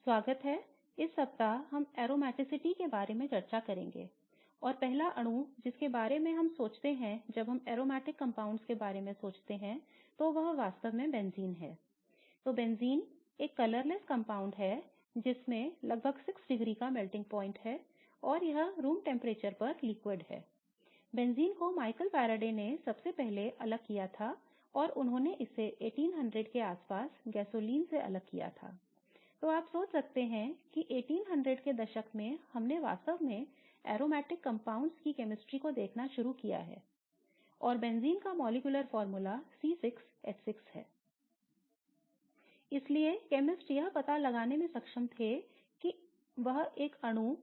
स्वागत है। इस सप्ताह हम एरोमेटिसिटी के बारे में चर्चा करेंगे और पहला अणु जिसके बारे में हम सोचते हैं जब हम एरोमेटिक कंपाउंड्स के बारे में सोचते हैं तो वह वास्तव में बेंजीन है। तो बेंजीन एक रंगहीन कंपाउंड है जिसमें लगभग 6 डिग्री का मेल्टिंग पॉइंट है और यह रूम टेम्परेचर पर लिक्विड है। बेंजीन को माइकल फैराडे ने सबसे पहले अलग किया था और उन्होंने इसे 1800 के आसपास गैसोलीन से अलग किया था। तो आप सोच सकते हैं कि 1800 के दशक में हमने वास्तव में एरोमेटिक कंपाउंड्स की केमिस्ट्री को देखना शुरू किया है और बेंजीन का मॉलिक्यूलर फार्मूला C6H6 है। इसलिए केमिस्ट यह पता लगाने में सक्षम थे कि वह एक अणु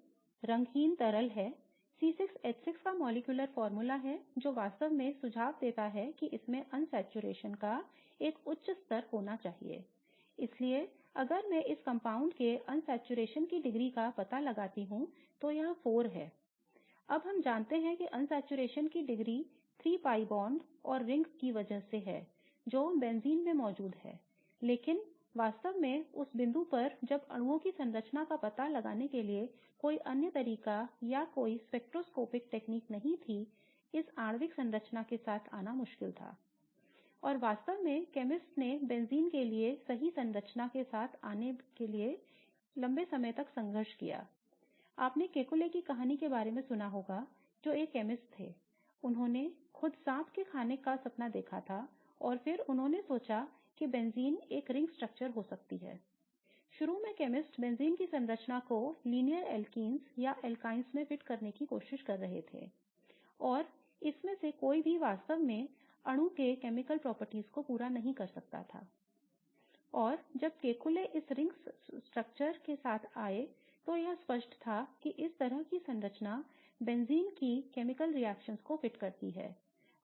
रंगहीन तरल है। C6H6 का मॉलिक्यूलर फार्मूला है जो वास्तव में सुझाव देता है कि इसमें अनसैचुरेशन का एक उच्च स्तर होना चाहिए। इसलिए अगर मैं इस कंपाउंड के अनसैचुरेशन की डिग्री का पता लगाती हूं तो यह 4 है। अब हम जानते हैं कि अनसैचुरेशन की डिग्री 3 pi बॉन्ड और रिंग की वजह से है जो बेंजीन में मौजूद है, लेकिन वास्तव में उस बिंदु पर जब अणुओं की संरचना का पता लगाने के लिए कोई अन्य तरीका या कोई स्पेक्ट्रोस्कोपिक तकनीक नहीं थी, इस आणविक संरचना के साथ आना मुश्किल था। और वास्तव में केमिस्ट ने बेंजीन के लिए सही संरचना के साथ आने के लिए लंबे समय तक संघर्ष किया। आपने केकुले की कहानी के बारे में सुना होगा जो एक केमिस्ट थे। उन्होंने खुद सांप के खाने का सपना देखा था और फिर उन्होंने सोचा कि बेंजीन एक रिंग स्ट्रक्चर हो सकती है। शुरू में केमिस्ट बेंजीन की संरचना को लीनियर एल्कीन्स या एल्काइन्स में फिट करने की कोशिश कर रहे थे और इसमें से कोई भी वास्तव में अणु के केमिकल प्रॉपर्टीज को पूरा नहीं कर सकता था। और जब केकुले इस रिंग स्ट्रक्चर के साथ आए तो यह स्पष्ट था कि इस तरह की संरचना बेंजीन की केमिकल रिएक्शंस को फिट करती है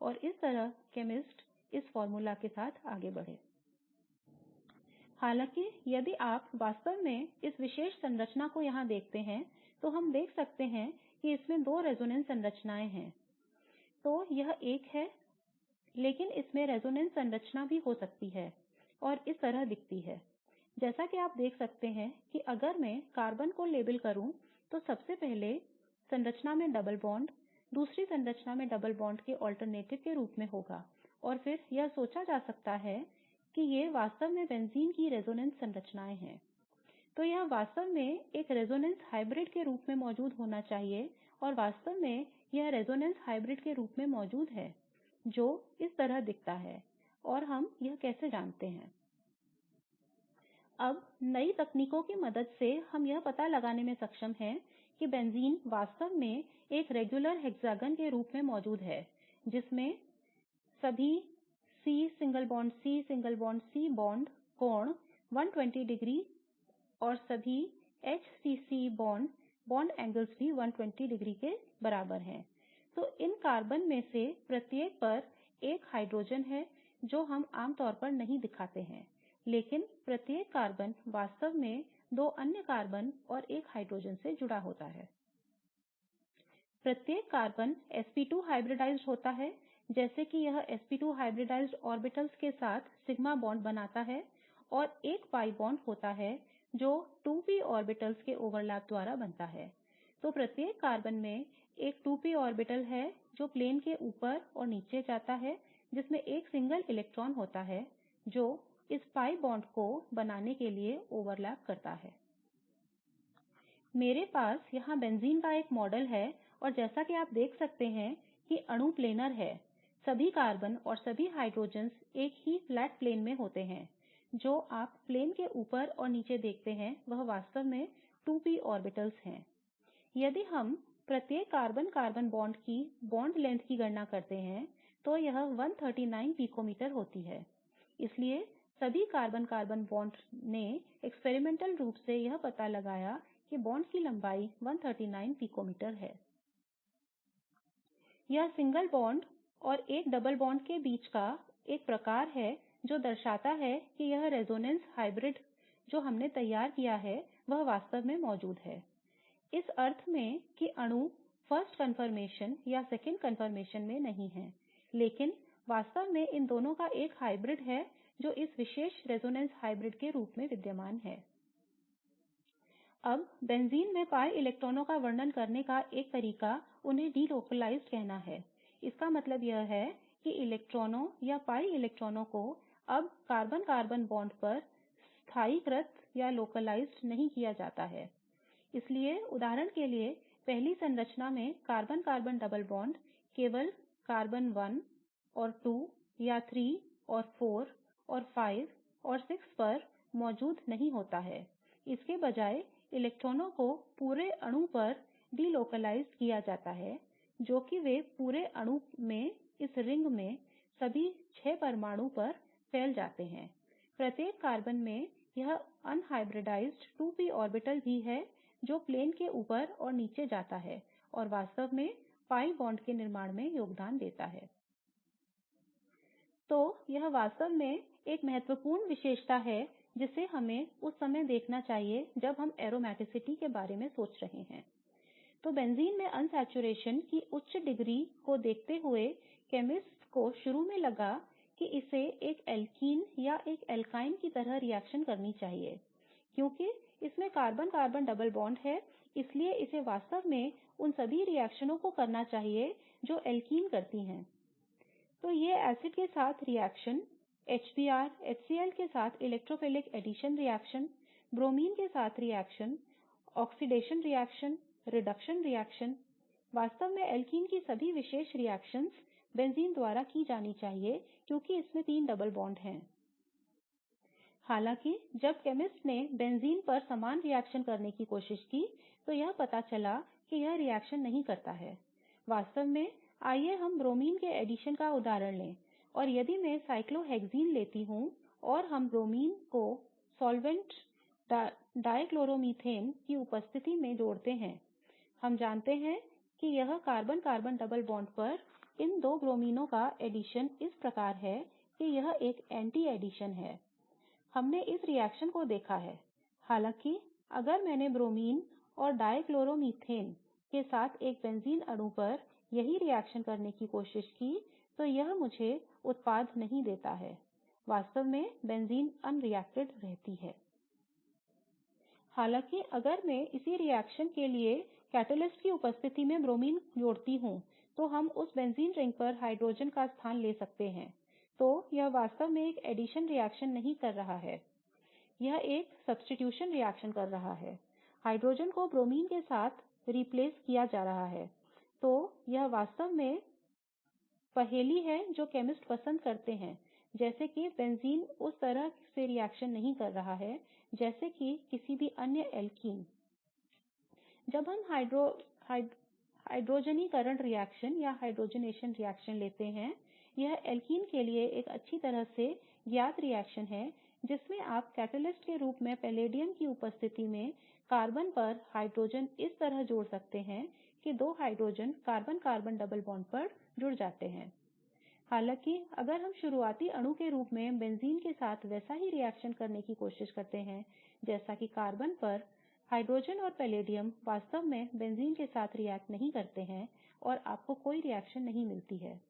और इस तरह केमिस्ट इस फार्मूला के साथ आगे बढ़े। हालांकि यदि आप वास्तव में इस विशेष संरचना को यहां देखते हैं तो हम देख सकते हैं कि इसमें 2 रेजोनेंस संरचनाएं हैं। तो यह एक है, लेकिन इसमें रेजोनेंस संरचना भी हो सकती है और इस तरह दिखती है। जैसा कि आप देख सकते हैं कि अगर मैं कार्बन को लेबल करूं तो सबसे पहले संरचना में डबल बॉन्ड दूसरी संरचना में डबल बॉन्ड के अल्टरनेटिव के रूप में होगा और फिर यह सोचा जा सकता है कि ये वास्तव में बेंजीन की रेजोनेंस संरचनाएं हैं। तो यह वास्तव में एक रेजोनेंस हाइब्रिड के रूप में मौजूद होना चाहिए और वास्तव में यह रेजोनेंस हाइब्रिड के रूप में मौजूद है जो इस तरह दिखता है। और हम यह कैसे जानते हैं? अब नई तकनीकों की मदद से हम यह पता लगाने में सक्षम हैं कि बेंजीन वास्तव में एक रेगुलर हेक्सागन के रूप में मौजूद है जिसमें सभी C≡C बॉन्ड कोण 120 डिग्री और सभी HCC बॉन्ड एंगल्स भी 120 डिग्री के बराबर हैं। तो इन कार्बन में से प्रत्येक पर एक हाइड्रोजन है जो हम आमतौर पर नहीं दिखाते हैं, लेकिन प्रत्येक कार्बन वास्तव में 2 अन्य कार्बन और एक हाइड्रोजन से जुड़ा होता है। प्रत्येक कार्बन sp2 हाइब्रिडाइज्ड होता है, जैसे कि यह sp2 हाइब्रिडाइज्ड ऑर्बिटल्स के साथ सिग्मा बॉन्ड बनाता है और एक pi बॉन्ड होता है जो 2p ऑर्बिटल्स के ओवरलैप द्वारा बनता है। तो प्रत्येक कार्बन में एक 2p ऑर्बिटल है जो प्लेन के ऊपर और नीचे जाता है जिसमें एक सिंगल इलेक्ट्रॉन होता है जो इस pi बॉन्ड को बनाने के लिए ओवरलैप करता है। मेरे पास यहां बेंजीन का एक मॉडल है और जैसा कि आप देख सकते हैं कि अणु प्लेनर है। सभी कार्बन और सभी हाइड्रोजन्स एक ही फ्लैट प्लेन में होते हैं। जो आप प्लेन के ऊपर और नीचे देखते हैं वह वास्तव में 2p ऑर्बिटल्स हैं। यदि हम प्रत्येक कार्बन कार्बन बॉन्ड की बॉन्ड लेंथ की गणना करते हैं तो यह 139 पिकोमीटर होती है। इसलिए सभी कार्बन कार्बन बॉन्ड ने एक्सपेरिमेंटल रूप से यह पता लगाया कि बॉन्ड की लंबाई 139 पिकोमीटर है। यह सिंगल बॉन्ड और एक डबल बॉन्ड के बीच का एक प्रकार है जो दर्शाता है कि यह रेजोनेंस हाइब्रिड जो हमने तैयार किया है वह वास्तव में मौजूद है। इस अर्थ में कि अणु फर्स्ट कन्फर्मेशन या सेकंड कन्फर्मेशन में नहीं है, लेकिन वास्तव में इन दोनों का एक हाइब्रिड है जो इस विशेष रेजोनेंस हाइब्रिड के रूप में विद्यमान है। अब बेंजीन में pi इलेक्ट्रॉनों का वर्णन करने का एक तरीका उन्हें delocalized कहना है। इसका मतलब यह है कि इलेक्ट्रॉनों या pi इलेक्ट्रॉनों को अब कार्बन कार्बन बॉन्ड पर स्थानीयकृत नहीं किया जाता है। इसलिए उदाहरण के लिए पहली संरचना में कार्बन कार्बन डबल बॉन्ड केवल कार्बन 1 और 2 या 3 और 4 और 5 और 6 पर मौजूद नहीं होता है। इसके बजाय इलेक्ट्रॉनों को पूरे अणु पर delocalized किया जाता है जो कि वे पूरे अणु में इस रिंग में सभी 6 परमाणु पर फैल जाते हैं। प्रत्येक कार्बन में यह अनहाइब्रिडाइज्ड 2p ऑर्बिटल भी है जो प्लेन के ऊपर और नीचे जाता है और वास्तव में pi बॉन्ड के निर्माण में योगदान देता है। तो यह वास्तव में एक महत्वपूर्ण विशेषता है जिसे हमें उस समय देखना चाहिए जब हम एरोमेटिसिटी के बारे में सोच रहे हैं। तो बेंजीन में अनसैचुरेशन की उच्च डिग्री को देखते हुए केमिस्ट को शुरू में लगा कि इसे एक एल्कीन या एक एल्काइन की तरह रिएक्शन करनी चाहिए। क्योंकि इसमें कार्बन कार्बन डबल बॉन्ड है इसलिए इसे वास्तव में उन सभी रिएक्शनओं को करना चाहिए जो एल्कीन करती हैं। तो ये एसिड के साथ रिएक्शन HBr HCl के साथ इलेक्ट्रोफिलिक एडिशन रिएक्शन ब्रोमीन के साथ reaction oxidation reaction reduction reaction वास्तव में एल्कीन की सभी विशेष रिएक्शंस बेंजीन द्वारा की जानी चाहिए क्योंकि इसमें 3 डबल बॉन्ड हैं। हालांकि जब केमिस्ट ने बेंजीन पर समान रिएक्शन करने की कोशिश की तो यह पता चला कि यह रिएक्शन नहीं करता है। वास्तव में आइए हम ब्रोमीन के एडिशन का उदाहरण लें और यदि मैं साइक्लोहेक्सीन लेती हूं और हम ब्रोमीन को सॉल्वेंट डाइक्लोरोमीथेन की उपस्थिति में जोड़ते हैं हम जानते हैं कि यह कार्बन कार्बन डबल बॉन्ड पर इन दो ब्रोमीनों का एडिशन इस प्रकार है कि यह एक एंटी एडिशन है। हमने इस रिएक्शन को देखा है। हालांकि अगर मैंने ब्रोमीन और डाइक्लोरोमीथेन के साथ एक बेंजीन अणु पर यही रिएक्शन करने की कोशिश की तो यह मुझे उत्पाद नहीं देता है। वास्तव में बेंजीन अनरिएक्टेड रहती है। हालांकि अगर मैं इसी रिएक्शन के लिए कैटलिस्ट की उपस्थिति में ब्रोमीन जोड़ती हूं तो हम उस बेंजीन रिंग पर हाइड्रोजन का स्थान ले सकते हैं। तो यह वास्तव में एक एडिशन रिएक्शन नहीं कर रहा है यह एक प्रतिस्थापन रिएक्शन कर रहा है। हाइड्रोजन को ब्रोमीन के साथ प्रतिस्थापित किया जा रहा है। तो यह वास्तव में पहेली है जो केमिस्ट पसंद करते हैं जैसे कि बेंजीन उस तरह से रिएक्शन नहीं कर रहा है जैसे कि किसी भी अन्य एल्कीन। जब हम हाइड्रोजनीकरण रिएक्शन या हाइड्रोजनेशन रिएक्शन लेते हैं यह एल्कीन के लिए एक अच्छी तरह से ज्ञात रिएक्शन है जिसमें आप कैटलिस्ट के रूप में पैलेडियम की उपस्थिति में कार्बन पर हाइड्रोजन इस तरह जोड़ सकते हैं कि दो hydrogen carbon carbon double bond पर जुड़ जाते हैं। हालांकि अगर हम शुरुआती अणु के रूप में बेंजीन के साथ वैसा ही रिएक्शन करने की कोशिश करते हैं जैसा कि कार्बन पर हाइड्रोजन और पैलेडियम वास्तव में बेंजीन के साथ रिएक्ट नहीं करते हैं और आपको कोई रिएक्शन नहीं मिलती है।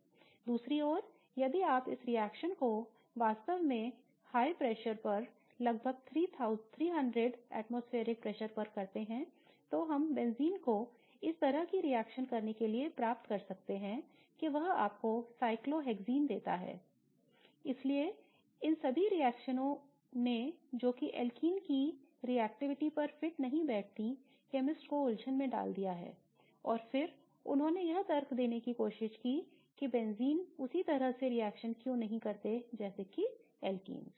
दूसरी ओर यदि आप इस रिएक्शन को वास्तव में उच्च दबाव पर लगभग 300 atmospheric pressure पर करते हैं तो हम बेंजीन को इस तरह की रिएक्शन करने के लिए प्राप्त कर सकते हैं कि वह आपको साइक्लोहेक्सीन देता है। इसलिए इन सभी रिएक्शनओं ने जो कि एल्कीन की रिएक्टिविटी पर फिट नहीं बैठती केमिस्ट को उलझन में डाल दिया है और फिर उन्होंने यह तर्क देने की कोशिश की कि बेंजीन उसी तरह से रिएक्शन क्यों नहीं करते जैसे कि एल्कीन्स।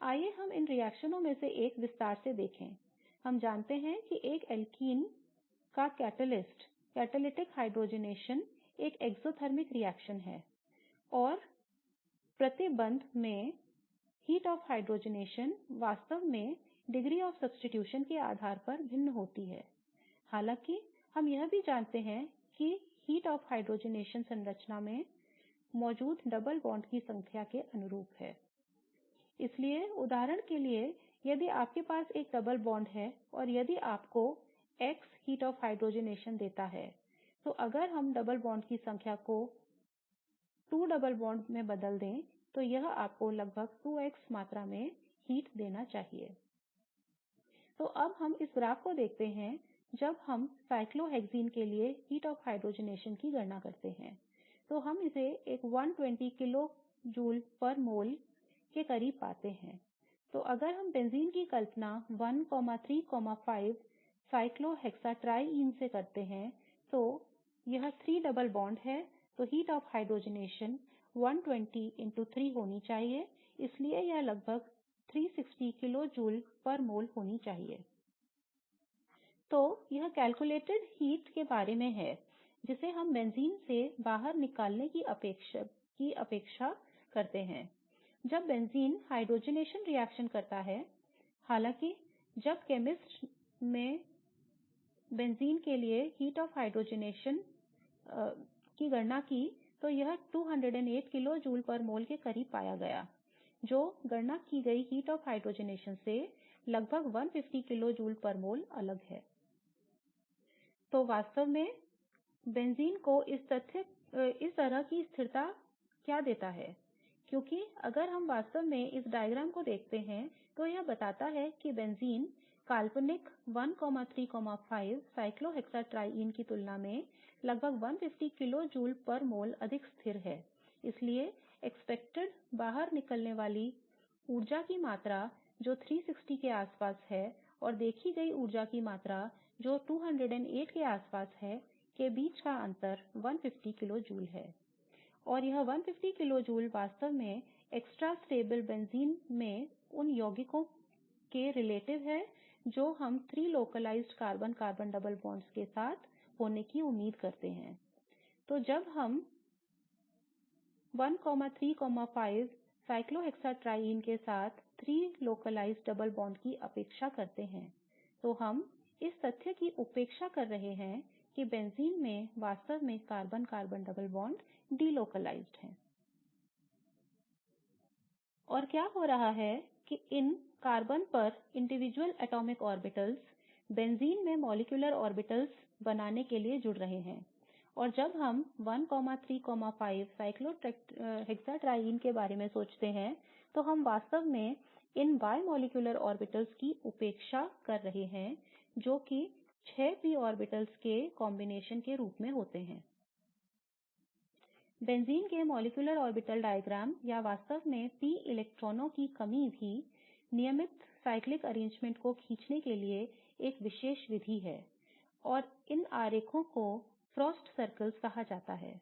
आइए हम इन रिएक्शनओं में से एक विस्तार से देखें। हम जानते हैं कि एक एल्कीन का कैटालिटिक हाइड्रोजनेशन एक एक्सोथर्मिक रिएक्शन है और प्रतिबंध में हीट ऑफ हाइड्रोजनेशन वास्तव में डिग्री ऑफ सब्स्टिट्यूशन के आधार पर भिन्न होती है। हालांकि हम यह भी जानते हैं कि हीट ऑफ हाइड्रोजनेशन संरचना में मौजूद डबल बॉन्ड की संख्या के अनुरूप है। इसलिए उदाहरण के लिए यदि आपके पास एक डबल बॉन्ड है और यदि आपको X heat of hydrogenation देता है तो अगर हम डबल बॉन्ड की संख्या को 2 डबल बॉन्ड में बदल दें तो यह आपको लगभग 2x मात्रा में हीट देना चाहिए। तो अब हम इस ग्राफ को देखते हैं जब हम साइक्लोहेक्सीन के लिए heat of hydrogenation की गणना करते हैं तो हम इसे एक 120 किलो जूल पर मोल के करीब पाते हैं। तो अगर हम बेंजीन की कल्पना 1,3,5 साइक्लोहेक्साट्रिईन से करते हैं तो यह 3 डबल बॉन्ड है तो heat of hydrogenation 120 into 3 होनी चाहिए इसलिए यह लगभग 360 किलो जूल पर मोल होनी चाहिए। तो यह calculated heat के बारे में है जिसे हम बेंजीन से बाहर निकालने की अपेक्षा करते हैं जब बेंजीन हाइड्रोजनेशन रिएक्शन करता है। हालांकि जब केमिस्ट ने बेंजीन के लिए heat of hydrogenation की गणना की तो यह 208 किलो जूल पर मोल के करीब पाया गया जो गणना की गई heat of hydrogenation से लगभग 150 किलो जूल पर मोल अलग है। तो वास्तव में बेंजीन को इस तरह की स्थिरता क्या देता है क्योंकि अगर हम वास्तव में इस डायग्राम को देखते हैं तो यह बताता है कि बेंजीन काल्पनिक 1,3,5 साइक्लोहेक्साट्रिईन की तुलना में लगभग 150 किलो जूल पर मोल अधिक स्थिर है। इसलिए expected बाहर निकलने वाली ऊर्जा की मात्रा जो 360 के आसपास है और देखी गई ऊर्जा की मात्रा जो 208 के आसपास है के बीच का अंतर 150 किलो जूल है और यह 150 किलो जूल वास्तव में एक्स्ट्रा स्टेबल बेंजीन में उन यौगिकों के relative है जो हम 3 localized carbon carbon double bonds के साथ होने की उम्मीद करते हैं। तो जब हम 1,3,5 साइक्लोहेक्साट्रिईन के साथ 3 localized डबल बॉन्ड की अपेक्षा करते हैं तो हम इस तथ्य की उपेक्षा कर रहे हैं कि बेंजीन में वास्तव में carbon carbon double bond delocalized हैं। और क्या हो रहा है कि इन कार्बन पर individual atomic orbitals बेंजीन में molecular orbitals बनाने के लिए जुड़ रहे हैं और जब हम 1,3,5 साइक्लोहेक्साट्रिईन के बारे में सोचते हैं तो हम वास्तव में इन बायोमोलेकुलर ऑर्बिटल्स की उपेक्षा कर रहे हैं जो कि 6 p ऑर्बिटल्स के संयोजन के रूप में होते हैं। बेंजीन के मॉलिक्यूलर ऑर्बिटल डायग्राम या वास्तव में p इलेक्ट्रॉनों की कमी भी नियमित चक्रीय व्यवस्था को खींचने के लिए एक विशेष विधि है और इन आरेखों को फ्रॉस्ट सर्कल कहा जाता है।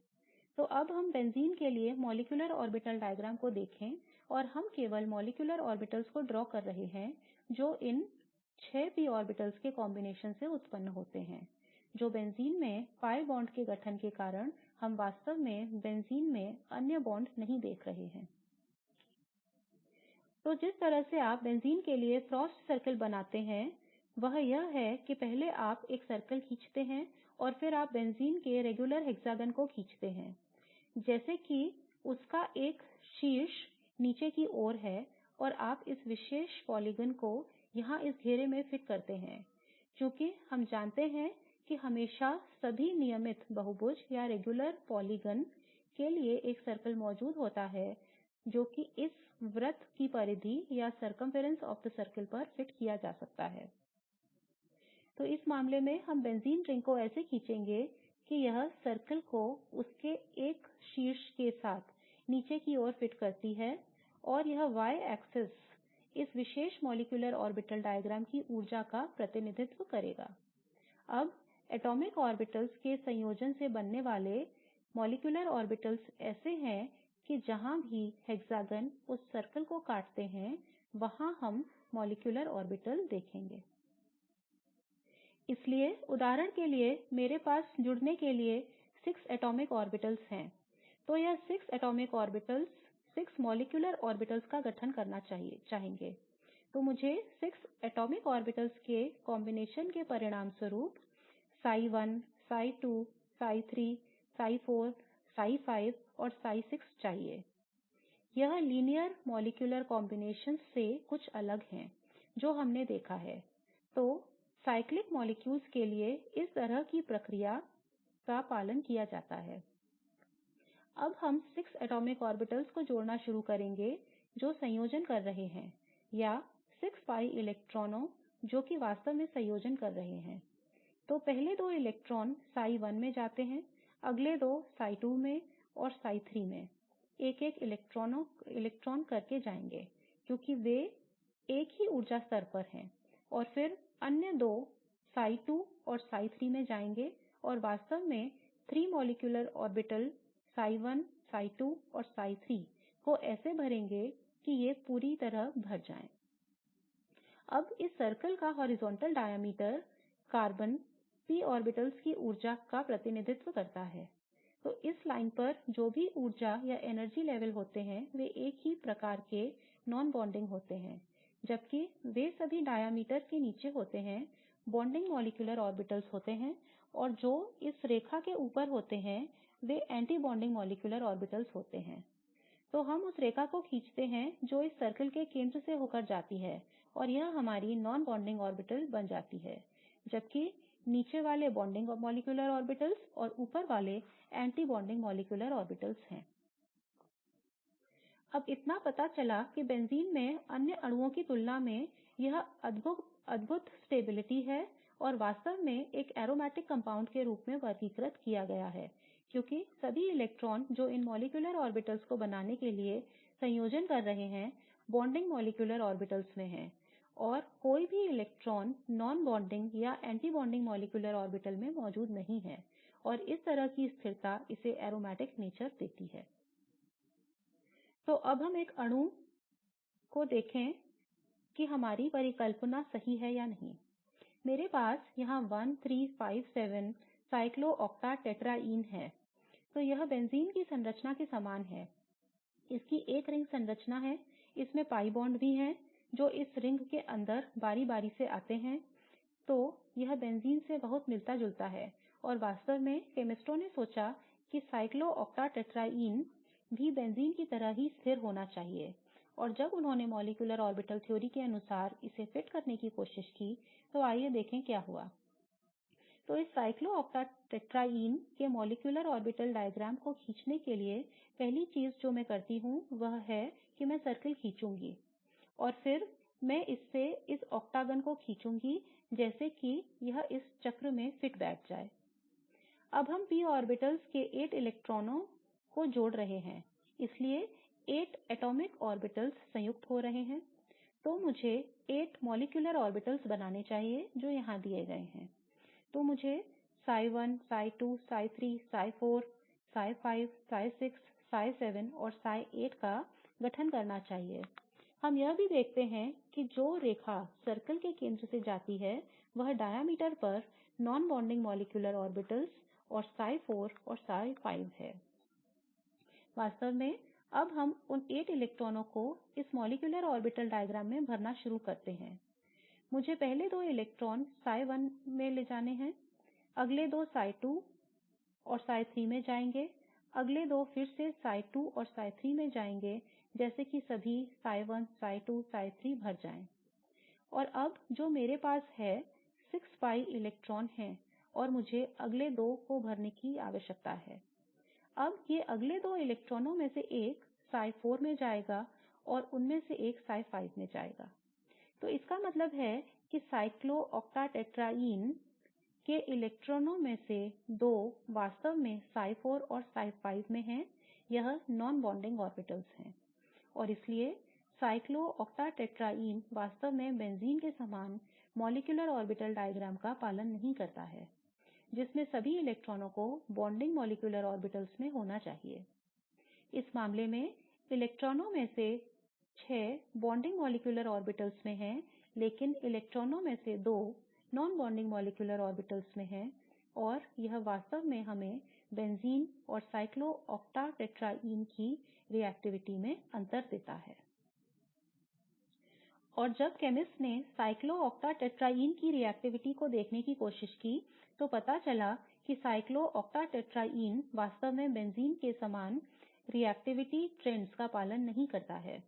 तो अब हम बेंजीन के लिए मॉलिक्यूलर ऑर्बिटल डायग्राम को देखें और हम केवल मॉलिक्यूलर ऑर्बिटल्स को ड्रॉ कर रहे हैं जो इन 6 p ऑर्बिटल्स के संयोजन से उत्पन्न होते हैं जो बेंजीन में pi बॉन्ड के गठन के कारण हम वास्तव में बेंजीन में अन्य बॉन्ड नहीं देख रहे हैं। तो जिस तरह से आप बेंजीन के लिए फ्रॉस्ट सर्कल बनाते हैं वह यह है कि पहले आप एक सर्कल खींचते हैं और फिर आप बेंजीन के रेगुलर हेक्सागन को खींचते हैं जैसे कि उसका एक शीर्ष नीचे की ओर है और आप इस विशेष पॉलीगन को यहां इस घेरे में फिट करते हैं चूंकि हम जानते हैं कि हमेशा सभी नियमित बहुभुज पॉलीगन के लिए एक सर्कल मौजूद होता है जो कि इस वृत्त की परिधि या circumference पर फिट किया जा सकता है। तो इस मामले में हम बेंजीन रिंग को ऐसे खींचेंगे कि यह सर्कल को उसके एक शीर्ष के साथ नीचे की ओर फिट करती है और यह y अक्ष इस विशेष मॉलिक्यूलर ऑर्बिटल डायग्राम की ऊर्जा का प्रतिनिधित्व करेगा। अब atomic orbitals के संयोजन से बनने वाले molecular orbitals ऐसे हैं कि जहां भी हेक्सागन उस सर्कल को काटते हैं वहां हम molecular orbital देखेंगे। इसलिए उदाहरण के लिए मेरे पास जुड़ने के लिए 6 atomic orbitals हैं तो यह 6 atomic orbitals 6 molecular orbitals का गठन करना चाहेंगे तो मुझे 6 atomic orbitals के संयोजन के परिणामस्वरूप psi 1 psi 2 psi 3 psi 4 psi 5 और psi 6 चाहिए। यह रैखिक मॉलिक्यूलर संयोजनों से कुछ अलग है जो हमने देखा है। तो चक्रीय अणुओं के लिए इस तरह की प्रक्रिया का पालन किया जाता है। अब हम 6 atomic orbitals को जोड़ना शुरू करेंगे जो संयोजन कर रहे हैं या 6 pi इलेक्ट्रॉनों जो कि वास्तव में संयोजन कर रहे हैं। तो पहले 2 इलेक्ट्रॉन psi 1 में जाते हैं, अगले 2 psi 2 में और psi 3 में एक एक इलेक्ट्रॉन करके जाएंगे क्योंकि वे एक ही ऊर्जा स्तर पर हैं, और फिर अन्य 2 psi 2 और psi 3 में जाएंगे और वास्तव में 3 molecular orbitals psi 1 psi 2 और psi 3 को ऐसे भरेंगे कि ये पूरी तरह भर जाएं। अब इस सर्कल का horizontal diameter carbon p orbitals की ऊर्जा का प्रतिनिधित्व करता है। तो इस लाइन पर जो भी ऊर्जा या ऊर्जा स्तर होते हैं वे एक ही प्रकार के non bonding होते हैं, जबकि वे सभी डायमीटर के नीचे होते हैं bonding molecular orbitals होते हैं, और जो इस रेखा के ऊपर होते हैं वे anti bonding molecular orbitals होते हैं। तो हम उस रेखा को खींचते हैं जो इस सर्कल के केंद्र से होकर जाती है और यह हमारी non bonding orbital बन जाती है, जबकि नीचे वाले bonding molecular orbitals और ऊपर वाले anti bonding molecular orbitals हैं। अब इतना पता चला कि बेंजीन में अन्य अणुओं की तुलना में यह अद्भुत स्थिरता है और वास्तव में एक aromatic compound के रूप में वर्गीकृत किया गया है, क्योंकि सभी इलेक्ट्रॉन जो इन molecular orbitals को बनाने के लिए संयोजन कर रहे हैं bonding molecular orbitals में हैं, और कोई भी इलेक्ट्रॉन non bonding या anti bonding molecular orbital में मौजूद नहीं है, और इस तरह की स्थिरता इसे aromatic nature देती है। तो अब हम एक अणु को देखें कि हमारी परिकल्पना सही है या नहीं। मेरे पास यहाँ 1 3 5 7 cyclooctatetraene है। तो यह बेंजीन की संरचना के समान है। इसकी एक रिंग संरचना है, इसमें pi बॉन्ड भी हैं जो इस रिंग के अंदर बारी बारी से आते हैं। तो यह बेंजीन से बहुत मिलता जुलता है, और वास्तव में केमिस्टों ने सोचा कि cyclooctatetraene भी बेंजीन की तरह ही स्थिर होना चाहिए, और जब उन्होंने molecular orbital theory के अनुसार इसे फिट करने की कोशिश की तो आइए देखें क्या हुआ। तो इस cyclooctatetraene के molecular orbital diagram को खींचने के लिए पहली चीज जो मैं करती हूं वह है कि मैं सर्कल खींचूंगी और फिर मैं इससे इस ऑक्टागन को खींचूंगी जैसे कि यह इस चक्र में फिट बैठ जाए। अब हम p ऑर्बिटल्स के 8 इलेक्ट्रॉनों को जोड़ रहे हैं, इसलिए 8 atomic orbitals संयुक्त हो रहे हैं। तो मुझे 8 molecular orbitals बनाने चाहिए जो यहाँ दिए गए हैं। तो मुझे psi 1 psi 2 psi 3 psi 4 psi 5 psi 6 psi 7 और psi 8 का गठन करना चाहिए। हम यह भी देखते हैं कि जो रेखा सर्कल के केंद्र से जाती है वह डायमीटर पर non bonding molecular orbitals और psi 4 और psi 5 है। वास्तव में अब हम उन 8 इलेक्ट्रॉनों को इस molecular orbital diagram में भरना शुरू करते हैं। मुझे पहले 2 इलेक्ट्रॉन psi 1 में ले जाने हैं, अगले 2 psi 2 और psi 3 में जाएंगे, अगले 2 फिर से psi 2 और psi 3 में जाएंगे जैसे कि सभी psi 1 psi 2 psi 3 भर जाएं। और अब जो मेरे पास है 6 pi इलेक्ट्रॉन हैं और मुझे अगले 2 को भरने की आवश्यकता है। अब ये अगले 2 इलेक्ट्रॉनों में से एक psi 4 में जाएगा और उनमें से एक psi 5 में जाएगा। तो इसका मतलब है कि cyclooctatetraene के इलेक्ट्रॉनों में से 2 वास्तव में psi 4 और psi 5 में हैं, यह non bonding orbitals हैं, और इसलिए cyclooctatetraene वास्तव में बेंजीन के समान molecular orbital diagram का पालन नहीं करता है, जिसमें सभी इलेक्ट्रॉनों को bonding molecular orbitals में होना चाहिए। इस मामले में इलेक्ट्रॉनों में से 6 bonding molecular orbitals में हैं, लेकिन इलेक्ट्रॉनों में से 2 non bonding molecular orbitals में हैं, और यह वास्तव में हमें बेंजीन और cyclooctatetraene की रिएक्शनशीलता में अंतर देता है। और जब केमिस्ट ने cyclooctatetraene की रिएक्शनशीलता को देखने की कोशिश की तो पता चला कि cyclooctatetraene वास्तव में बेंजीन के समान रिएक्शनशीलता ट्रेंड्स का पालन नहीं करता है।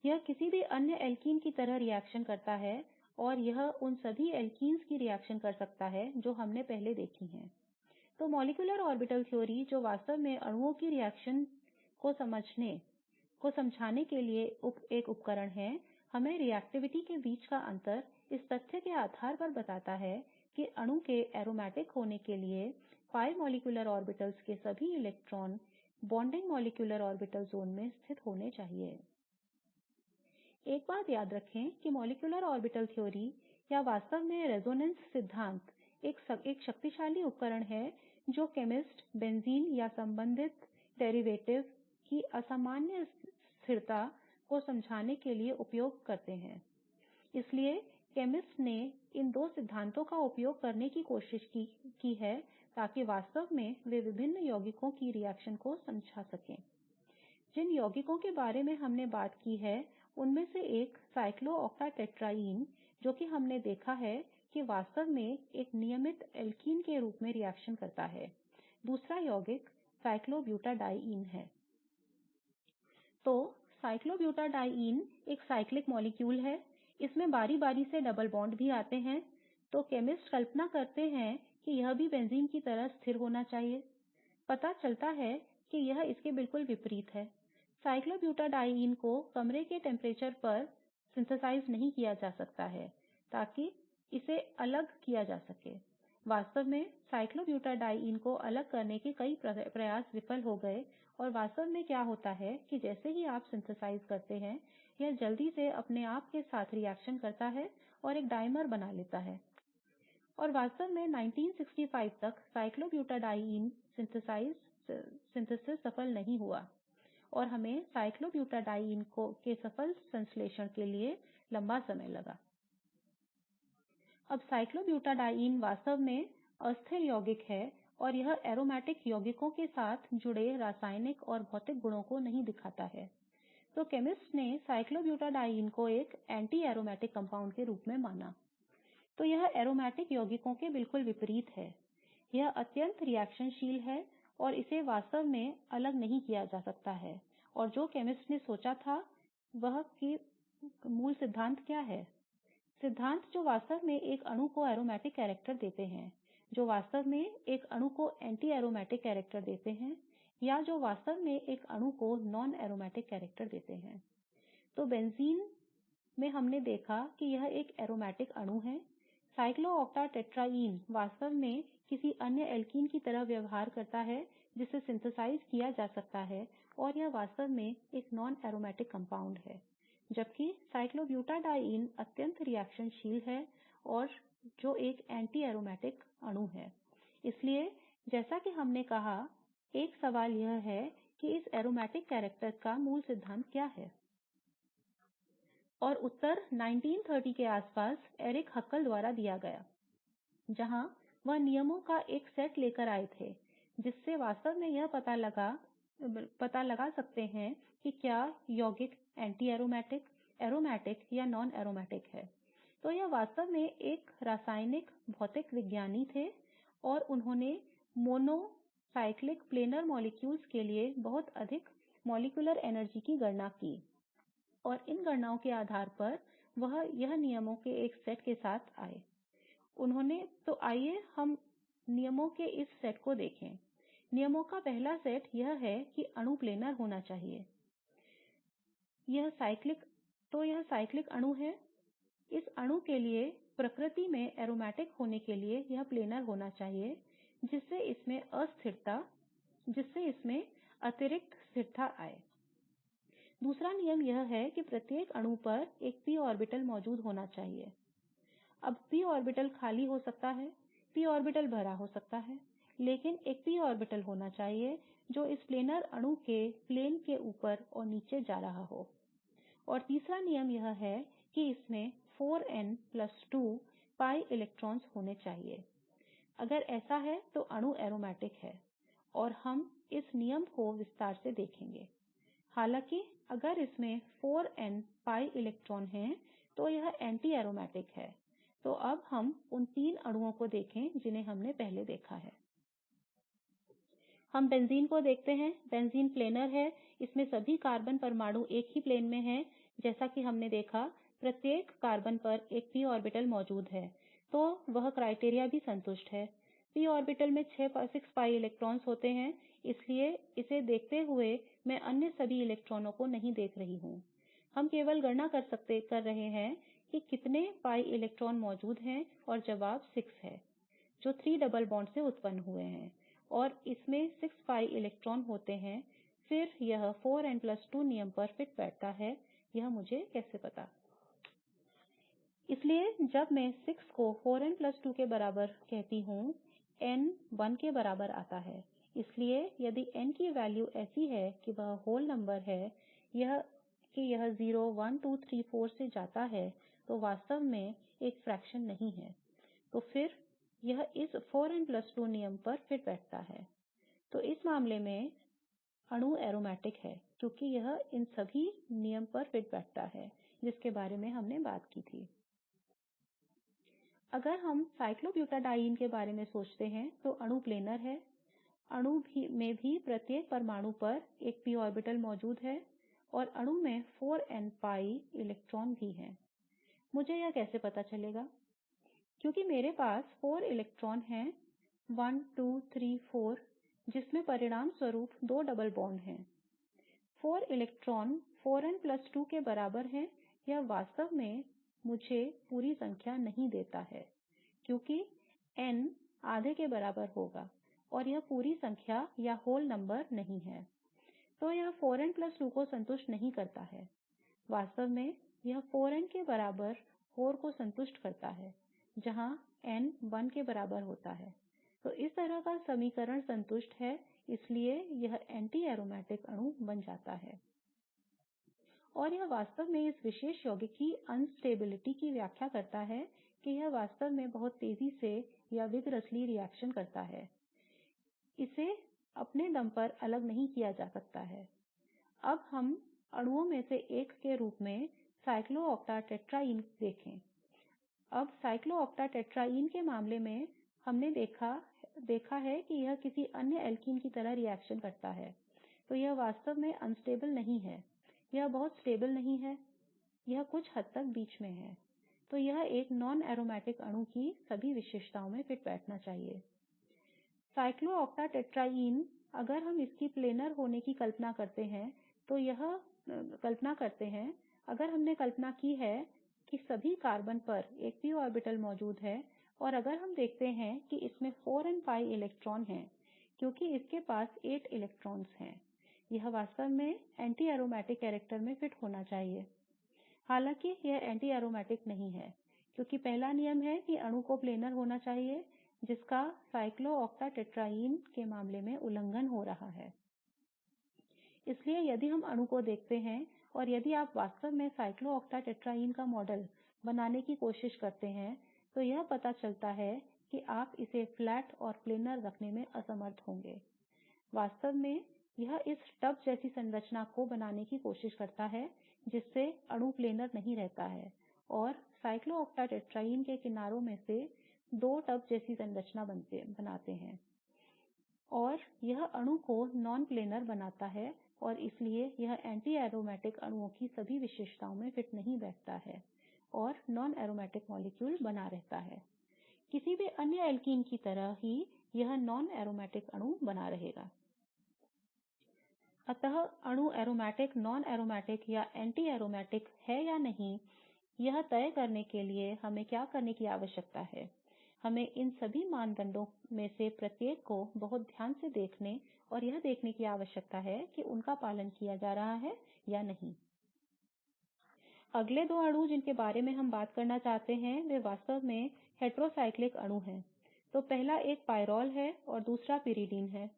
यह किसी भी अन्य एल्कीन की तरह रिएक्शन करता है, और यह उन सभी एल्कीन्स की रिएक्शन कर सकता है जो हमने पहले देखी हैं। तो molecular orbital theory जो वास्तव में अणुओं की रिएक्शन को समझाने के लिए एक उपकरण है, हमें रिएक्टिविटी के बीच का अंतर इस तथ्य के आधार पर बताता है कि अणु के aromatic होने के लिए pi molecular orbitals के सभी electron bonding molecular orbital zone में स्थित होने चाहिए। एक बात याद रखें कि molecular orbital theory या वास्तव में रेजोनेंस सिद्धांत एक शक्तिशाली उपकरण है जो केमिस्ट बेंजीन या संबंधित डेरिवेटिव की असामान्य स्थिरता को समझाने के लिए उपयोग करते हैं। इसलिए केमिस्ट ने इन दो सिद्धांतों का उपयोग करने की कोशिश की है ताकि वास्तव में वे विभिन्न यौगिकों की रिएक्शन को समझा सकें। जिन यौगिकों के बारे में हमने बात की है उनमें से एक cyclooctatetraene जो कि हमने देखा है कि वास्तव में एक नियमित एल्कीन के रूप में रिएक्शन करता है। दूसरा यौगिक cyclobutadiene है। तो cyclobutadiene एक cyclic molecule है। इसमें बारी बारी से डबल बॉन्ड भी आते हैं। तो केमिस्ट कल्पना करते हैं कि यह भी बेंजीन की तरह स्थिर होना चाहिए। पता चलता है कि यह इसके बिल्कुल विपरीत है। cyclobutadiene को कमरे के तापमान पर संश्लेषित नहीं किया जा सकता है ताकि इसे अलग किया जा सके। वास्तव में cyclobutadiene को अलग करने के कई प्रयास विफल हो गए और वास्तव में क्या होता है कि जैसे ही आप संश्लेषण करते हैं यह जल्दी से अपने आप के साथ रिएक्शन करता है और एक डायमर बना लेता है। और वास्तव में 1965 तक cyclobutadiene संश्लेषण सफल नहीं हुआ और हमें cyclobutadiene के सफल संश्लेषण के लिए लंबा समय लगा। अब cyclobutadiene वास्तव में अस्थिर यौगिक है और यह aromatic यौगिकों के साथ जुड़े रासायनिक और भौतिक गुणों को नहीं दिखाता है। तो केमिस्ट ने cyclobutadiene को एक एंटी एरोमेटिक कंपाउंड के रूप में माना। तो यह एरोमेटिक यौगिकों के बिल्कुल विपरीत है। यह अत्यंत रिएक्शनशील है और इसे वास्तव में अलग नहीं किया जा सकता है। और जो केमिस्ट ने सोचा था वह कि मूल सिद्धांत क्या है? सिद्धांत जो वास्तव में एक अणु को aromatic character देते हैं, जो वास्तव में एक अणु को anti aromatic character देते हैं या जो वास्तव में एक अणु को non aromatic character देते हैं। तो बेंजीन में हमने देखा कि यह एक aromatic अणु है। cyclooctatetraene वास्तव में किसी अन्य एल्कीन की तरह व्यवहार करता है जिसे संश्लेषित किया जा सकता है और यह वास्तव में एक non aromatic कंपाउंड है। जबकि cyclobutadiene अत्यंत रिएक्शनशील है और जो एक एंटी एरोमेटिक अणु है। इसलिए जैसा कि हमने कहा एक सवाल यह है कि इस एरोमेटिक कैरेक्टर का मूल सिद्धांत क्या है? और उत्तर 1930 के आसपास एरिक हक्कल द्वारा दिया गया जहां वह नियमों का एक सेट लेकर आए थे जिससे वास्तव में यह पता लगा सकते हैं कि क्या यौगिक एंटी एरोमेटिक, एरोमेटिक या नॉन एरोमेटिक है। तो यह वास्तव में एक रासायनिक भौतिक विज्ञानी थे और उन्होंने मोनोसाइक्लिक प्लेनर मॉलिक्यूल्स के लिए बहुत अधिक मॉलिक्यूलर ऊर्जा की गणना की और इन गणनाओं के आधार पर वह यह नियमों के एक सेट के साथ आए। तो आइए हम नियमों के इस सेट को देखें। नियमों का पहला सेट यह है कि अणु प्लेनर होना चाहिए। यह साइक्लिक अणु है। इस अणु के लिए प्रकृति में एरोमेटिक होने के लिए यह प्लेनर होना चाहिए जिससे इसमें अतिरिक्त स्थिरता आए। दूसरा नियम यह है कि प्रत्येक अणु पर एक p ऑर्बिटल मौजूद होना चाहिए। अब p ऑर्बिटल खाली हो सकता है, p ऑर्बिटल भरा हो सकता है, लेकिन एक p ऑर्बिटल होना चाहिए जो इस प्लेनर अणु के प्लेन के ऊपर और नीचे जा रहा हो। और तीसरा नियम यह है कि इसमें 4n+2 pi इलेक्ट्रॉन होने चाहिए। अगर ऐसा है तो अणु एरोमेटिक है और हम इस नियम को विस्तार से देखेंगे। हालांकि अगर इसमें 4n pi इलेक्ट्रॉन हैं तो यह एंटी एरोमेटिक है। तो अब हम उन 3 अणुओं को देखें जिन्हें हमने पहले देखा है। हम बेंजीन को देखते हैं। बेंजीन प्लेनर है। इसमें सभी कार्बन परमाणु एक ही प्लेन में हैं जैसा कि हमने देखा प्रत्येक कार्बन पर एक p ऑर्बिटल मौजूद है। तो वह क्राइटेरिया भी संतुष्ट है। p ऑर्बिटल में 6 pi इलेक्ट्रॉन होते हैं इसलिए इसे देखते हुए मैं अन्य सभी इलेक्ट्रॉनों को नहीं देख रहा हूं। हम केवल गणना कर रहे हैं कि कितने pi इलेक्ट्रॉन मौजूद हैं और जवाब 6 है जो 3 डबल बॉन्ड से उत्पन्न हुए हैं और इसमें 6 pi इलेक्ट्रॉन होते हैं फिर यह 4n+2 नियम पर फिट बैठता है यह मुझे कैसे पता। इसलिए जब मैं 6 को 4n+2 के बराबर कहता हूं n 1 के बराबर आता है इसलिए यदि n की वैल्यू ऐसी है कि वह whole number है कि यह 0 1 2 3 4 से जाता है तो वास्तव में एक fraction नहीं है तो फिर यह इस 4n+2 नियम पर फिट बैठता है। तो इस मामले में अणु aromatic है क्योंकि यह इन सभी नियम पर फिट बैठता है जिसके बारे में हमने बात की थी। अगर हम cyclobutadiene के बारे में सोचते हैं तो अणु planar है अणु में भी प्रत्येक परमाणु पर एक p ऑर्बिटल मौजूद है और अणु में 4n pi इलेक्ट्रॉन भी हैं। मुझे यह कैसे पता चलेगा क्योंकि मेरे पास 4 इलेक्ट्रॉन हैं 1 2 3 4 जिसमें परिणामस्वरूप 2 डबल बॉन्ड हैं 4 इलेक्ट्रॉन 4n+2 के बराबर हैं यह वास्तव में मुझे पूरी संख्या नहीं देता है क्योंकि n आधे के बराबर होगा और यह पूरी संख्या या whole number नहीं है तो यह 4n+2 को संतुष्ट नहीं करता है वास्तव में यह 4n के बराबर 4 को संतुष्ट करता है जहां n 1 के बराबर होता है तो इस तरह का समीकरण संतुष्ट है इसलिए यह एंटी एरोमेटिक अणु बन जाता है और यह वास्तव में इस विशेष यौगिक की अस्थिरता की व्याख्या करता है कि यह वास्तव में बहुत तेजी से या vigorously रिएक्शन करता है इसे अपने दम पर अलग नहीं किया जा सकता है। अब हम अणुओं में से एक के रूप में cyclooctatetraene देखें अब cyclooctatetraene के मामले में हमने देखा है कि यह किसी अन्य एल्कीन की तरह रिएक्शन करता है तो यह वास्तव में अस्थिर नहीं है यह बहुत स्थिर नहीं है यह कुछ हद तक बीच में है तो यह एक non aromatic अणु की सभी विशेषताओं में फिट बैठना चाहिए। cyclooctatetraene अगर हम इसकी planar होने की कल्पना करते हैं तो अगर हमने कल्पना की है कि सभी कार्बन पर एक p ऑर्बिटल मौजूद है और अगर हम देखते हैं कि इसमें 4n pi इलेक्ट्रॉन हैं क्योंकि इसके पास 8 इलेक्ट्रॉन हैं यह वास्तव में एंटी एरोमेटिक कैरेक्टर में फिट होना चाहिए हालांकि यह एंटी एरोमेटिक नहीं है क्योंकि पहला नियम है कि अणु को planar होना चाहिए जिसका cyclooctatetraene के मामले में उल्लंघन हो रहा है। इसलिए यदि हम अणु को देखते हैं और यदि आप वास्तव में cyclooctatetraene का मॉडल बनाने की कोशिश करते हैं तो यह पता चलता है कि आप इसे फ्लैट और planar रखने में असमर्थ होंगे वास्तव में यह इस टब जैसी संरचना को बनाने की कोशिश करता है जिससे अणु planar नहीं रहता है और cyclooctatetraene के किनारों में से 2 टब जैसी संरचना बनाते हैं और यह अणु को non planar बनाता है और इसलिए यह एंटी एरोमेटिक अणुओं की सभी विशेषताओं में फिट नहीं बैठता है और non aromatic molecule बना रहता है किसी भी अन्य एल्कीन की तरह ही यह non aromatic अणु बना रहेगा। अतः अणु aromatic non aromatic या anti aromatic है या नहीं यह तय करने के लिए हमें क्या करने की आवश्यकता है हमें इन सभी मानदंडों में से प्रत्येक को बहुत ध्यान से देखने और यह देखने की आवश्यकता है कि उनका पालन किया जा रहा है या नहीं। अगले 2 अणु जिनके बारे में हम बात करना चाहते हैं वे वास्तव में हेटेरोसाइक्लिक अणु हैं तो पहला एक pyrrole है और दूसरा pyridine है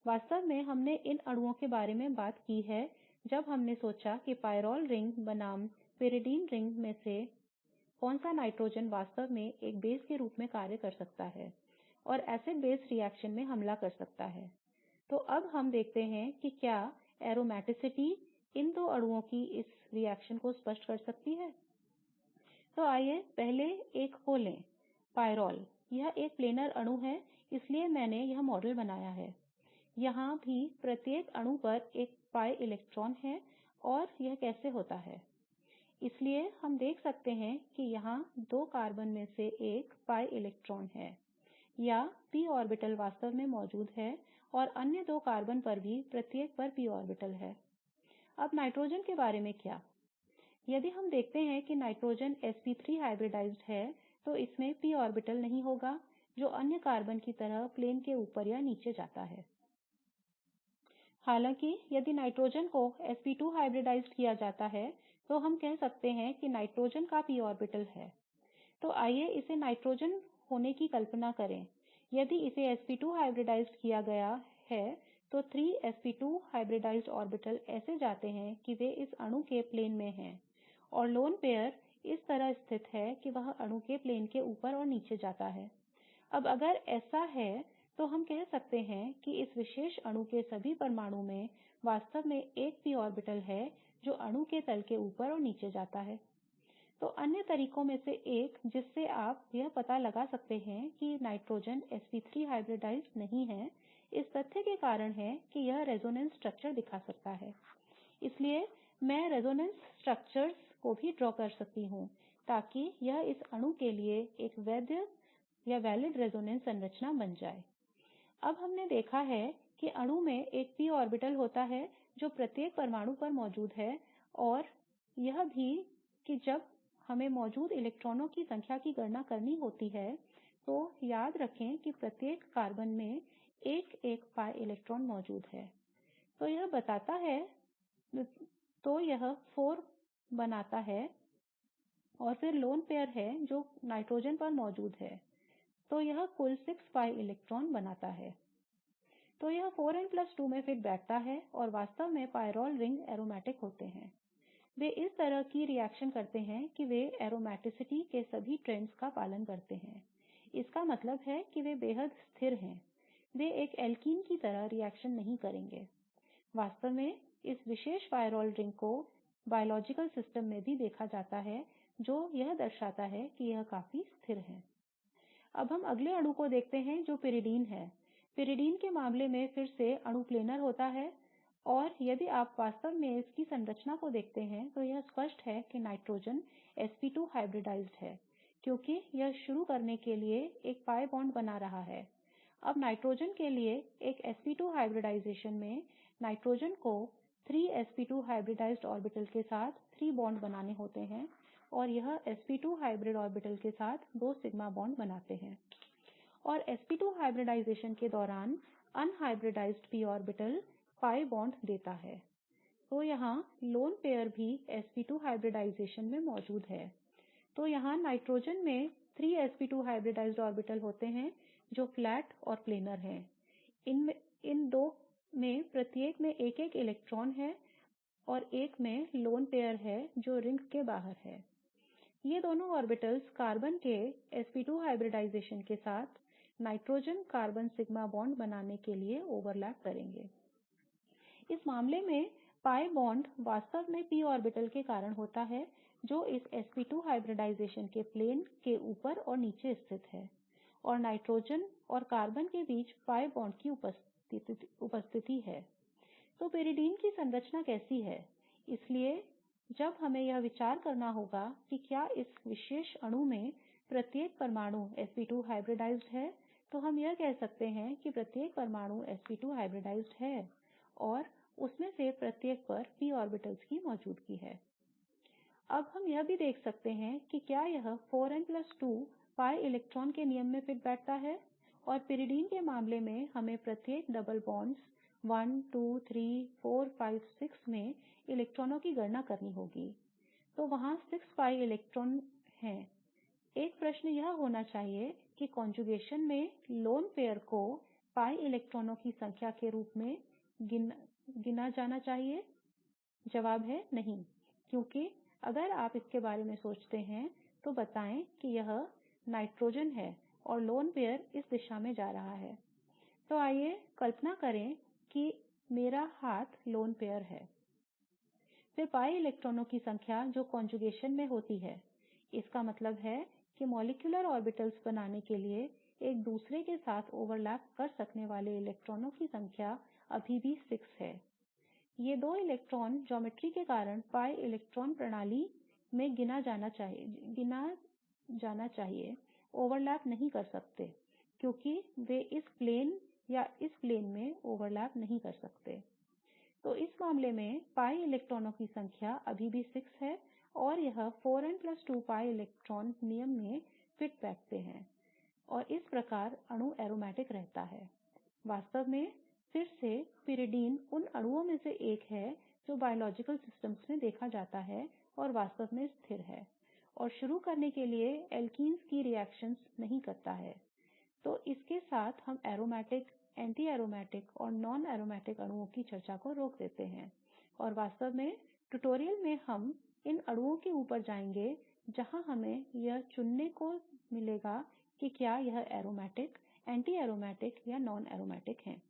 वास्तव में हमने इन अणुओं के बारे में बात की है जब हमने सोचा कि pyrrole रिंग बनाम pyridine रिंग में से कौन सा नाइट्रोजन वास्तव में एक बेस के रूप में कार्य कर सकता है और एसिड बेस रिएक्शन में हमला कर सकता है। तो अब हम देखते हैं कि क्या aromaticity इन 2 अणुओं की इस रिएक्शन को स्पष्ट कर सकती है। तो आइए पहले एक को लें pyrrole यह एक planar अणु है इसलिए मैंने यह मॉडल बनाया है यहाँ भी प्रत्येक अणु पर एक pi इलेक्ट्रॉन है और यह कैसे होता है इसलिए हम देख सकते हैं कि यहाँ 2 कार्बन में से एक pi इलेक्ट्रॉन है या p ऑर्बिटल वास्तव में मौजूद है और अन्य 2 कार्बन पर भी प्रत्येक पर p ऑर्बिटल है। अब नाइट्रोजन के बारे में क्या यदि हम देखते हैं कि नाइट्रोजन sp3 हाइब्रिडाइज्ड है तो इसमें p ऑर्बिटल नहीं होगा जो अन्य कार्बन की तरह प्लेन के ऊपर या नीचे जाता है। हालांकि यदि नाइट्रोजन को sp2 हाइब्रिडाइज्ड किया जाता है तो हम कह सकते हैं कि नाइट्रोजन का p ऑर्बिटल है। तो आइए इसे नाइट्रोजन होने की कल्पना करें। यदि इसे sp2 हाइब्रिडाइज्ड किया गया है तो 3 sp2 हाइब्रिडाइज्ड ऑर्बिटल ऐसे जाते हैं कि वे इस अणु के प्लेन में हैं और लोन पेयर इस तरह स्थित है कि वह अणु के प्लेन के ऊपर और नीचे जाता है। अब अगर ऐसा है तो हम कह सकते हैं कि इस विशेष अणु के सभी परमाणु में वास्तव में एक p ऑर्बिटल है जो अणु के तल के ऊपर और नीचे जाता है। तो अन्य तरीकों में से एक जिससे आप यह पता लगा सकते हैं कि नाइट्रोजन sp3 हाइब्रिडाइज्ड नहीं है इस तथ्य के कारण है कि यह रेजोनेंस स्ट्रक्चर दिखा सकता है। इसलिए मैं रेजोनेंस स्ट्रक्चर्स को भी ड्रॉ कर सकता हूं ताकि यह इस अणु के लिए एक वैध रेजोनेंस संरचना बन जाए। अब हमने देखा है कि अणु में एक p ऑर्बिटल होता है जो प्रत्येक परमाणु पर मौजूद है और यह भी कि जब हमें मौजूद इलेक्ट्रॉनों की संख्या की गणना करनी होती है तो याद रखें कि प्रत्येक कार्बन में एक एक pi इलेक्ट्रॉन मौजूद है। तो यह बताता है तो यह 4 बनाता है और फिर लोन पेयर है जो नाइट्रोजन पर मौजूद है तो यह कुल 6 pi इलेक्ट्रॉन बनाता है। तो यह 4n+2 में फिट बैठता है और वास्तव में pyrrole रिंग एरोमेटिक होते हैं। वे इस तरह की रिएक्शन करते हैं कि वे एरोमेटिसिटी के सभी ट्रेंड्स का पालन करते हैं। इसका मतलब है कि वे बेहद स्थिर हैं। वे एक एल्कीन की तरह रिएक्शन नहीं करेंगे। वास्तव में इस विशेष pyrrole रिंग को जैविक प्रणाली में भी देखा जाता है जो यह दर्शाता है कि यह काफी स्थिर है। अब हम अगले अणु को देखते हैं जो pyridine है। pyridine के मामले में फिर से अणु प्लेनर होता है और यदि आप वास्तव में इसकी संरचना को देखते हैं तो यह स्पष्ट है कि नाइट्रोजन sp2 हाइब्रिडाइज्ड है क्योंकि यह शुरू करने के लिए एक pi बॉन्ड बना रहा है। अब नाइट्रोजन के लिए एक sp2 हाइब्रिडाइजेशन में नाइट्रोजन को 3 sp2 हाइब्रिडाइज्ड ऑर्बिटल के साथ 3 बॉन्ड बनाने होते हैं और यह sp2 हाइब्रिड ऑर्बिटल के साथ 2 सिग्मा बॉन्ड बनाते हैं और sp2 हाइब्रिडाइजेशन के दौरान unhybridised p orbital pi bond देता है। तो यहाँ लोन पेयर भी sp2 हाइब्रिडाइजेशन में मौजूद है। तो यहाँ नाइट्रोजन में 3 sp2 हाइब्रिडाइज्ड ऑर्बिटल होते हैं जो फ्लैट और प्लेनर हैं। इन दो में प्रत्येक में एक एक इलेक्ट्रॉन है और एक में लोन पेयर है जो रिंग के बाहर है। ये दोनों ऑर्बिटल्स कार्बन के sp2 हाइब्रिडाइजेशन के साथ नाइट्रोजन कार्बन सिग्मा बॉन्ड बनाने के लिए ओवरलैप करेंगे। इस मामले में pi बॉन्ड वास्तव में p ऑर्बिटल के कारण होता है जो इस sp2 हाइब्रिडाइजेशन के प्लेन के ऊपर और नीचे स्थित है और नाइट्रोजन और कार्बन के बीच pi बॉन्ड की उपस्थिति है। तो pyridine की संरचना कैसी है? इसलिए जब हमें यह विचार करना होगा कि क्या इस विशेष अणु में प्रत्येक परमाणु sp2 हाइब्रिडाइज्ड है तो हम यह कह सकते हैं कि प्रत्येक परमाणु sp2 हाइब्रिडाइज्ड है और उसमें से प्रत्येक पर p ऑर्बिटल्स की मौजूदगी है। अब हम यह भी देख सकते हैं कि क्या यह 4n+2 pi इलेक्ट्रॉन के नियम में फिट बैठता है और pyridine के मामले में हमें प्रत्येक डबल बॉन्ड्स 1 2 3 4 5 6 में इलेक्ट्रॉनों की गणना करनी होगी। तो वहाँ 6 pi इलेक्ट्रॉन हैं। एक प्रश्न यह होना चाहिए कि conjugation में लोन पेयर को pi इलेक्ट्रॉनों की संख्या के रूप में गिना जाना चाहिए। जवाब है नहीं, क्योंकि अगर आप इसके बारे में सोचते हैं तो बताएं कि यह नाइट्रोजन है और लोन पेयर इस दिशा में जा रहा है। तो आइए कल्पना करें कि मेरा हाथ लोन पेयर है। फिर pi इलेक्ट्रॉनों की संख्या जो conjugation में होती है। इसका मतलब है कि मॉलिक्यूलर ऑर्बिटल्स बनाने के लिए एक दूसरे के साथ ओवरलैप कर सकने वाले इलेक्ट्रॉनों की संख्या अभी भी 6 है। ये दो इलेक्ट्रॉन ज्योमेट्री के कारण pi इलेक्ट्रॉन प्रणाली में गिना जाना चाहिए ओवरलैप नहीं कर सकते क्योंकि वे इस प्लेन या इस प्लेन में ओवरलैप नहीं कर सकते। तो इस मामले में pi इलेक्ट्रॉनों की संख्या अभी भी 6 है और यह 4n plus 2 pi इलेक्ट्रॉन नियम में फिट बैठते हैं और इस प्रकार अणु aromatic रहता है वास्तव में फिर से pyridine उन अणुओं में से एक है जो बायोलॉजिकल सिस्टम्स में देखा जाता है और वास्तव में स्थिर है और शुरू करने के लिए alkenes की रिएक्शनएं नहीं करता है तो इसके साथ हम aromatic anti aromatic और non aromatic अणुओं की चर्चा को रोक देते हैं और वास्तव में ट्यूटोरियल में हम इन अणुओं के ऊपर जाएंगे जहां हमें यह चुनने को मिलेगा कि क्या यह aromatic anti aromatic या non aromatic है